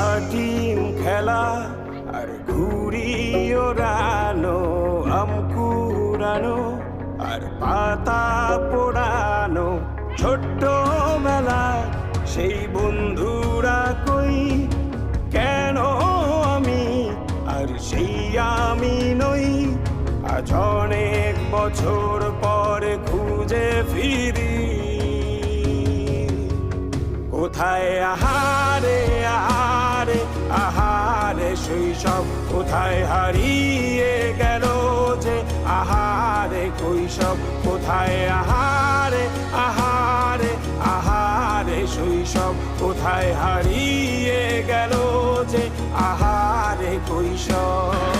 লাটিম খেলা আর ঘুড়ি ওড়ানো, আম কুড়ানো আর পাতা পোড়ানো, ছোট্টবেলা সেই বন্ধুরা কই, কেন আমি আর সেই আমি নই। আজ অনেক বছর পরে খুঁজে ফিরি, কোথায় আহারে আহারে আহারে শৈশব, কোথায় হারিয়ে গেল যে আহারে কৈশব, কোথায় আহারে আহারে আহারে শৈশব, কোথায় হারিয়ে গেল যে আহারে কৈশব।